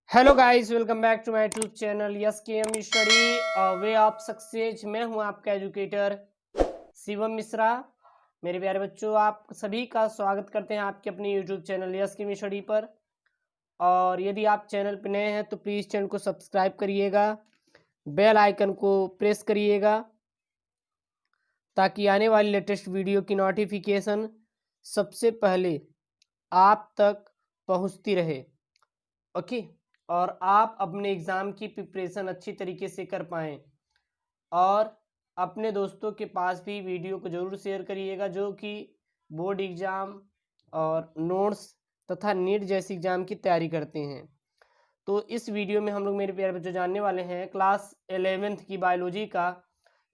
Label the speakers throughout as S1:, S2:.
S1: Hello guys, welcome back to my YouTube channel yes K M study way of success. मैं हूं आपका educator Shivam Mishra. मेरे प्यारे बच्चों, आप सभी का स्वागत करते हैं आपके अपने YouTube channel yes K M study पर। और यदि आप चैनल पर नए हैं तो प्लीज़ चैनल को सब्सक्राइब करिएगा, बेल आइकन को प्रेस करिएगा ताकि आने वाली लेटेस्ट वीडियो की नोटिफिकेशन सबसे पहले आप तक पहुंचती रहे। ओके। और आप अपने एग्ज़ाम की प्रिपरेशन अच्छी तरीके से कर पाएँ। और अपने दोस्तों के पास भी वीडियो को ज़रूर शेयर करिएगा जो कि बोर्ड एग्ज़ाम और नोट्स तथा नीट जैसी एग्ज़ाम की तैयारी करते हैं। तो इस वीडियो में हम लोग, मेरे प्यारे बच्चों, जानने वाले हैं क्लास 11th की बायोलॉजी का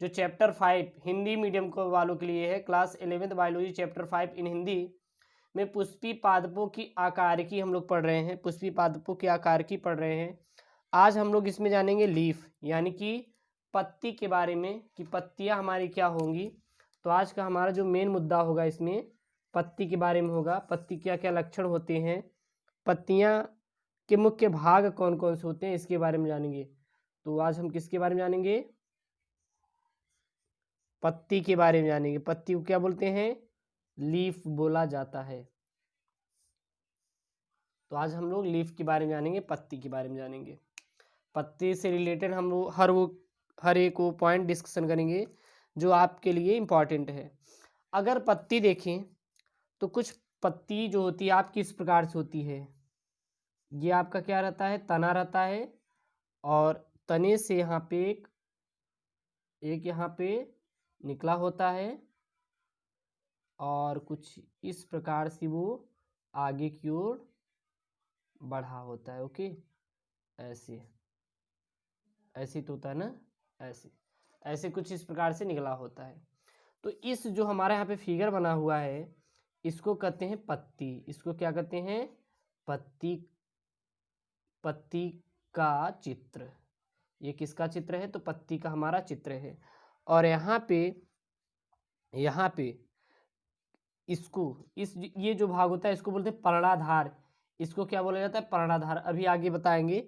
S1: जो चैप्टर 5 हिंदी मीडियम को वालों के लिए है। क्लास 11th बायोलॉजी चैप्टर 5 इन हिंदी में पुष्पी पादपों की आकारकी हम लोग पढ़ रहे हैं। पुष्पी पादपों की आकारकी पढ़ रहे हैं। आज हम लोग इसमें जानेंगे लीफ यानी कि पत्ती के बारे में कि पत्तियां हमारी क्या होंगी। तो आज का हमारा जो मेन मुद्दा होगा इसमें पत्ती के बारे में होगा। पत्ती क्या क्या लक्षण होते हैं, पत्तियां के मुख्य भाग कौन कौन से होते हैं, इसके बारे में जानेंगे। तो आज हम किसके बारे में जानेंगे? पत्ती के बारे में जानेंगे। पत्ती को क्या बोलते हैं? लीफ बोला जाता है। तो आज हम लोग लीफ के बारे में जानेंगे, पत्ती के बारे में जानेंगे। पत्ती से रिलेटेड हम लोग हर एक वो पॉइंट डिस्कशन करेंगे जो आपके लिए इम्पॉर्टेंट है। अगर पत्ती देखें तो कुछ पत्ती जो होती है आपकी इस प्रकार से होती है। ये आपका क्या रहता है? तना रहता है। और तने से यहाँ पे एक यहाँ पे निकला होता है और कुछ इस प्रकार से वो आगे की ओर बढ़ा होता है। ओके, ऐसे ऐसे तो होता है ना, ऐसे ऐसे कुछ इस प्रकार से निकला होता है। तो इस जो हमारे यहाँ पे फिगर बना हुआ है इसको कहते हैं पत्ती। इसको क्या कहते हैं? पत्ती। पत्ती का चित्र। ये किसका चित्र है? तो पत्ती का हमारा चित्र है। और यहाँ पे इसको ये जो भाग होता है इसको बोलते हैं पर्णाधार। इसको क्या बोला जाता है? पर्णाधार। अभी आगे बताएंगे।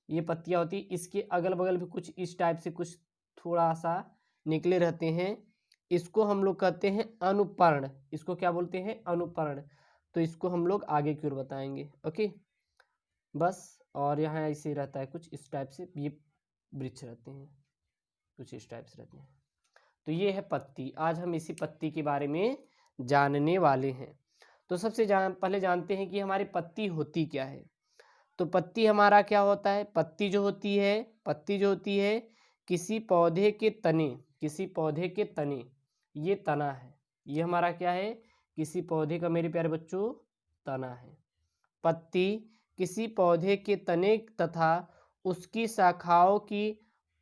S1: ये पत्तियां होती है, इसके अगल बगल भी कुछ इस टाइप से कुछ थोड़ा सा निकले रहते हैं। इसको हम लोग कहते हैं अनुपर्ण। इसको क्या बोलते हैं? अनुपर्ण। तो इसको हम लोग आगे की ओर बताएंगे। ओके, बस। और यहाँ ऐसे रहता है कुछ इस टाइप से, ये वृक्ष रहते हैं कुछ इस टाइप से रहते हैं। तो ये है पत्ती। आज हम इसी पत्ती के बारे में जानने वाले हैं। तो सबसे पहले जानते हैं कि हमारी पत्ती होती क्या है। तो पत्ती हमारा क्या होता है? पत्ती जो होती है किसी पौधे के तने, किसी पौधे के तने, ये तना है। ये हमारा क्या है? किसी पौधे का, मेरे प्यारे बच्चों, तना है। पत्ती किसी पौधे के तने तथा उसकी शाखाओं की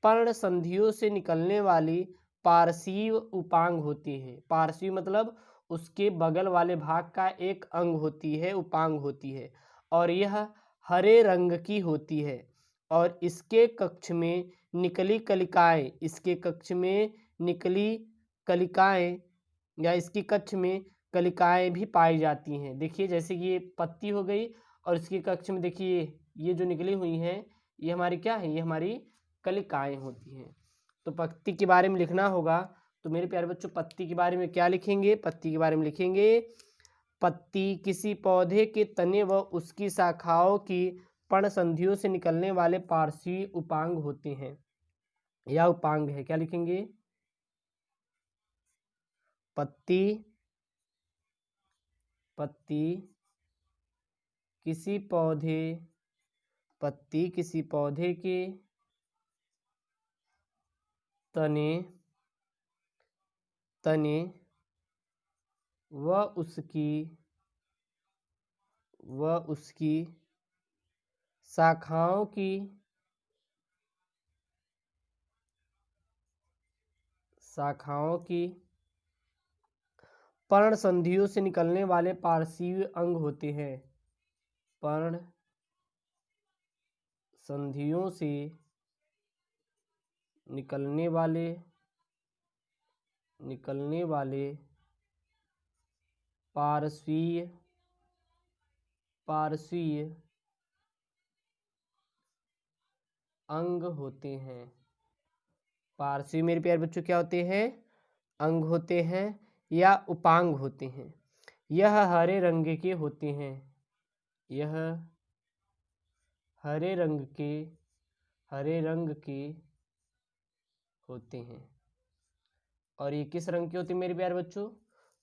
S1: पर्ण संधियों से निकलने वाली पार्श्व उपांग होती है। पार्श्व मतलब उसके बगल वाले भाग का एक अंग होती है, उपांग होती है। और यह हरे रंग की होती है। और इसके कक्ष में निकली कलिकाएं, इसके कक्ष में निकली कलिकाएं या इसकी कक्ष में कलिकाएं भी पाई जाती हैं। देखिए, जैसे कि ये पत्ती हो गई और इसके कक्ष में देखिए ये जो निकली हुई हैं ये हमारी क्या है? ये हमारी कलिकाएं होती हैं। तो पत्ती के बारे में लिखना होगा। तो मेरे प्यारे बच्चों, पत्ती के बारे में क्या लिखेंगे? पत्ती के बारे में लिखेंगे पत्ती किसी पौधे के तने व उसकी शाखाओं की पर्णसंधियों से निकलने वाले पार्श्वी उपांग होते हैं या उपांग है। क्या लिखेंगे? पत्ती किसी पौधे पत्ती किसी पौधे के तने व उसकी शाखाओं की पर्ण संधियों से निकलने वाले पार्श्व अंग होते हैं। पर्ण संधियों से निकलने वाले पार्श्वीय अंग होते हैं। पार्श्वी मेरे प्यारे बच्चों क्या होते हैं? अंग होते हैं या उपांग होते हैं। यह हरे रंग के होते हैं। यह हरे रंग के होते हैं। और ये किस रंग के होते हैं मेरे प्यारे बच्चों?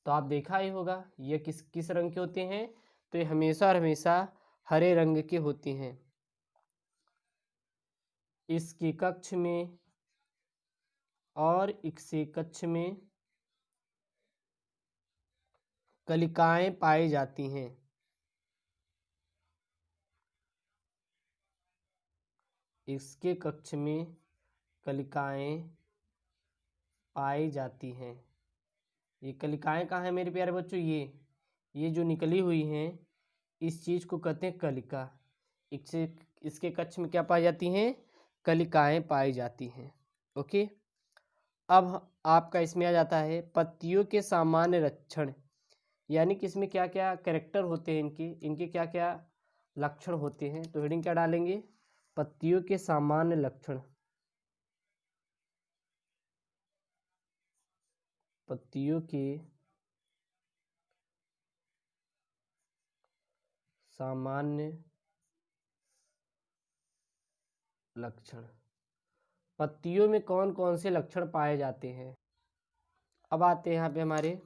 S1: तो आप देखा ही होगा ये किस किस रंग के होते हैं। तो ये हमेशा और हमेशा हरे रंग के होते हैं। इसके कक्ष में और इसके कक्ष में कलिकाएं पाई जाती हैं। इसके कक्ष में कलिकाएं पाई जाती हैं। ये कलिकाएं कहाँ हैं मेरे प्यारे बच्चों? ये जो निकली हुई हैं इस चीज को कहते हैं कलिका। इसके कक्ष में क्या पाई जाती हैं? कलिकाएं पाई जाती हैं। ओके, अब आपका इसमें आ जाता है पत्तियों के सामान्य लक्षण, यानी कि इसमें क्या क्या कैरेक्टर होते हैं, इनके क्या क्या लक्षण होते हैं। तो हेडिंग क्या डालेंगे? पत्तियों के सामान्य लक्षण। पत्तियों के सामान्य लक्षण। पत्तियों में कौन कौन से लक्षण पाए जाते हैं? अब आते हैं यहाँ पे हमारे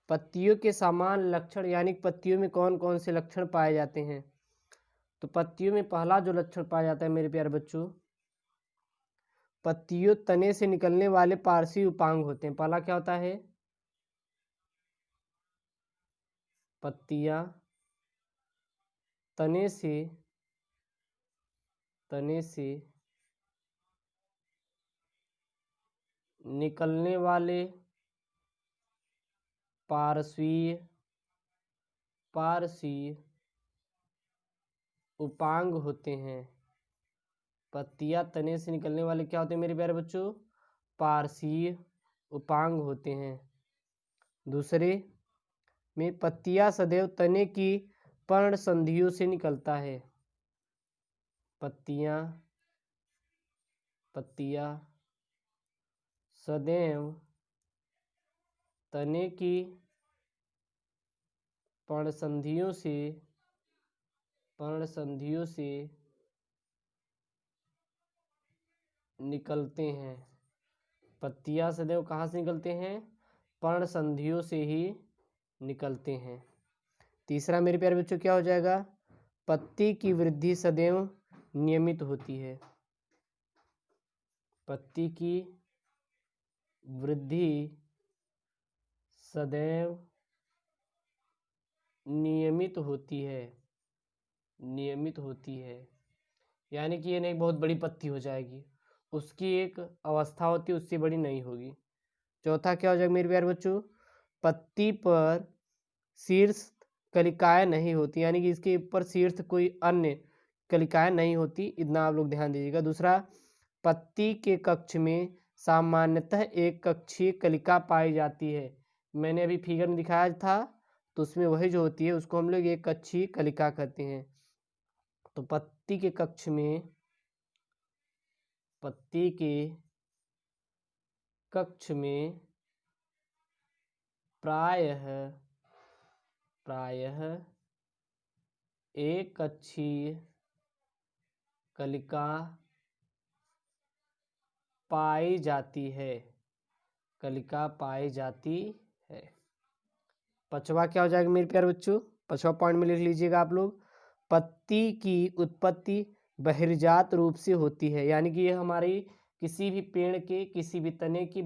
S1: पत्तियों के सामान्य लक्षण, यानी पत्तियों में कौन कौन से लक्षण पाए जाते हैं। तो पत्तियों में पहला जो लक्षण पाया जाता है मेरे प्यारे बच्चों, पत्तियों तने से निकलने वाले पार्श्वी उपांग होते हैं। पहला क्या होता है? पत्तियां तने से निकलने वाले पार्श्वीय उपांग होते हैं। पत्तियां तने से निकलने वाले क्या होते हैं मेरे प्यारे बच्चों? पार्श्वीय उपांग होते हैं। दूसरे में पत्तियां सदैव तने की पर्ण संधियों से निकलता है। पत्तियां सदैव तने की पर्णसंधियों से निकलते हैं। पत्तियां सदैव कहाँ से निकलते हैं? पर्णसंधियों से ही निकलते हैं। तीसरा मेरे प्यारे बच्चों क्या हो जाएगा? पत्ती की वृद्धि सदैव नियमित होती है। पत्ती की वृद्धि सदैव नियमित होती है। यानी कि ये नहीं बहुत बड़ी पत्ती हो जाएगी, उसकी एक अवस्था होती है, उससे बड़ी नहीं होगी। चौथा क्या हो जाएगा मेरे प्यारे बच्चों? पत्ती पर शीर्ष कलिकाएं नहीं होती, यानी कि इसके ऊपर शीर्ष कोई अन्य कलिकाएं नहीं होती। इतना आप लोग ध्यान दीजिएगा। दूसरा, पत्ती के कक्ष में सामान्यतः एक कक्षीय कलिका पाई जाती है। मैंने अभी फिगर में दिखाया था, तो उसमें वही जो होती है उसको हम लोग एक कक्षीय कलिका कहते हैं। तो पत्ती के कक्ष में प्रायः एक कक्षीय कलिका पाई जाती है। पांचवा क्या हो जाएगा मेरे प्यारे बच्चों? पांचवा पॉइंट में लिख लीजिएगा आप लोग। पत्ती की उत्पत्ति बहिर्जात रूप से होती है, यानी कि ये हमारी किसी भी पेड़ के किसी भी तने की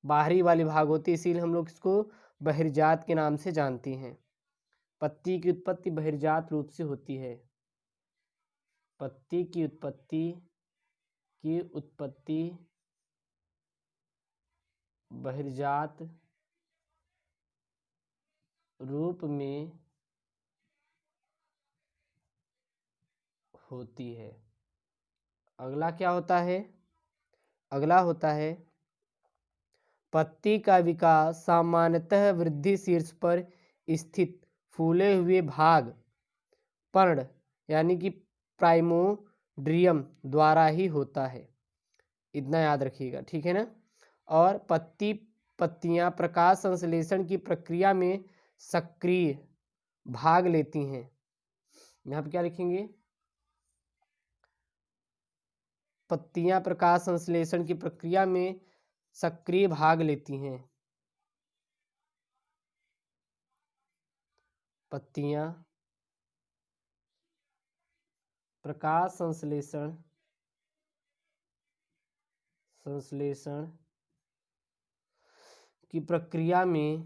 S1: बाहरी वाली भाग होती है, इसीलिए हम लोग इसको बहिर्जात के नाम से जानते हैं। पत्ती की उत्पत्ति बहिर्जात रूप से होती है। पत्ती की उत्पत्ति बहिर्जात रूप में होती है। अगला क्या होता है? अगला होता है पत्ती का विकास सामान्यतः वृद्धि शीर्ष पर स्थित फूले हुए भाग पर्ण, यानी कि प्राइमो ड्रियम द्वारा ही होता है, इतना याद रखिएगा, ठीक है ना। और पत्तियां प्रकाश संश्लेषण की प्रक्रिया में सक्रिय भाग लेती हैं। यहाँ पे क्या लिखेंगे, पत्तियां प्रकाश संश्लेषण की प्रक्रिया में सक्रिय भाग लेती हैं। पत्तियां प्रकाश संश्लेषण की प्रक्रिया में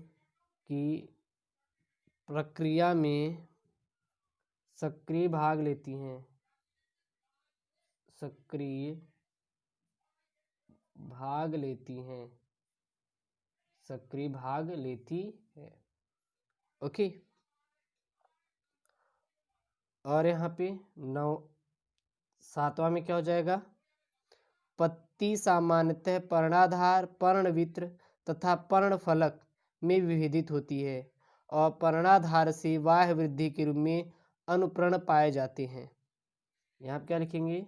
S1: सक्रिय भाग लेती हैं, सक्रिय भाग लेती है। ओके, और यहाँ पे 7वां में क्या हो जाएगा, पत्ती सामान्यतः पर्णाधार, पर्णवित्र तथा पर्णफलक में विभेदित होती है और पर्णाधार से बाह्य वृद्धि के रूप में अनुप्रण पाए जाते हैं। यहाँ पे क्या लिखेंगे,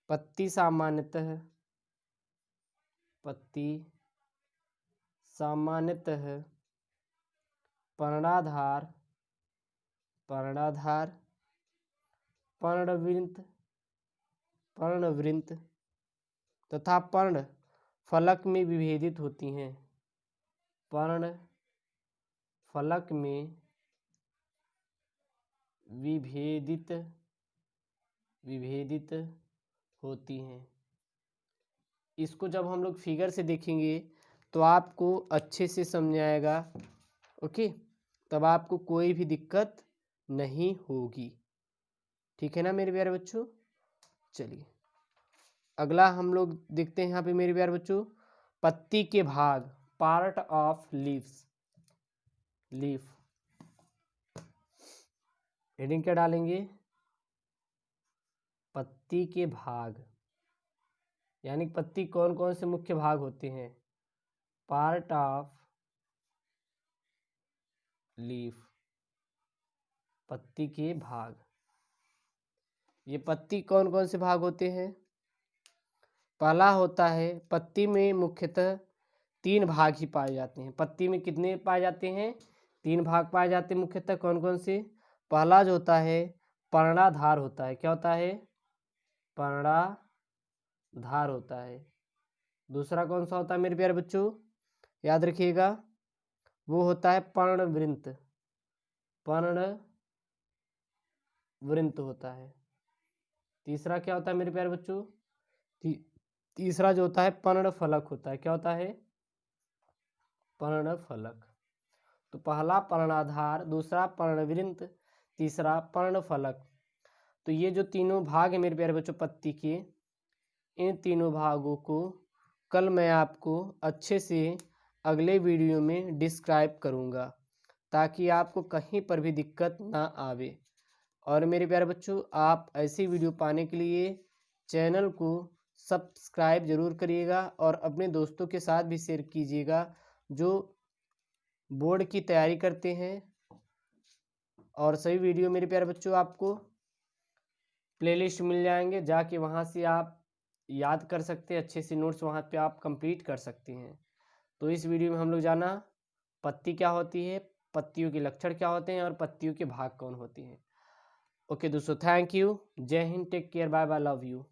S1: पत्ती सामान्यतः पर्णाधार, पर्णवृंत तथा पर्णफलक में विभेदित होती हैं, पर्णफलक में विभेदित होती हैं। इसको जब हम लोग फिगर से देखेंगे तो आपको अच्छे से समझ आएगा। ओके, तब आपको कोई भी दिक्कत नहीं होगी, ठीक है ना मेरे प्यारे बच्चों। चलिए अगला हम लोग देखते हैं यहाँ पे मेरे प्यारे बच्चों, पत्ती के भाग, पार्ट ऑफ लीफ। हेडिंग क्या डालेंगे, पत्ती के भाग, यानी पत्ती कौन कौन से मुख्य भाग होते हैं, पार्ट ऑफ लीफ, पत्ती के भाग। ये पत्ती कौन कौन से भाग होते हैं, पहला होता है, पत्ती में मुख्यतः 3 भाग ही पाए जाते हैं। पत्ती में कितने पाए जाते हैं, 3 भाग पाए जाते हैं मुख्यतः। कौन कौन से, पहला जो होता है पर्णाधार होता है, क्या होता है, पर्णाधार होता है। दूसरा कौन सा होता है मेरे प्यारे बच्चों, याद रखिएगा, वो होता है पर्णवृंत होता है। तीसरा क्या होता है मेरे प्यारे बच्चों, तीसरा जो होता है पर्णफलक होता है, क्या होता है, पर्णफलक। तो पहला पर्णाधार, दूसरा पर्णवृंत, तीसरा पर्णफलक। तो ये जो तीनों भाग है मेरे प्यारे बच्चों पत्ती के, इन तीनों भागों को कल मैं आपको अच्छे से अगले वीडियो में डिस्क्राइब करूँगा, ताकि आपको कहीं पर भी दिक्कत ना आवे। और मेरे प्यारे बच्चों, आप ऐसी वीडियो पाने के लिए चैनल को सब्सक्राइब जरूर करिएगा और अपने दोस्तों के साथ भी शेयर कीजिएगा जो बोर्ड की तैयारी करते हैं। और सभी वीडियो मेरे प्यारे बच्चों आपको प्लेलिस्ट मिल जाएंगे, जाके वहाँ से आप याद कर सकते हैं, अच्छे से नोट्स वहाँ पे आप कंप्लीट कर सकते हैं। तो इस वीडियो में हम लोग जाना पत्ती क्या होती है, पत्तियों के लक्षण क्या होते हैं और पत्तियों के भाग कौन होते हैं। ओके दोस्तों, थैंक यू, जय Hind, take care, bye bye, love you.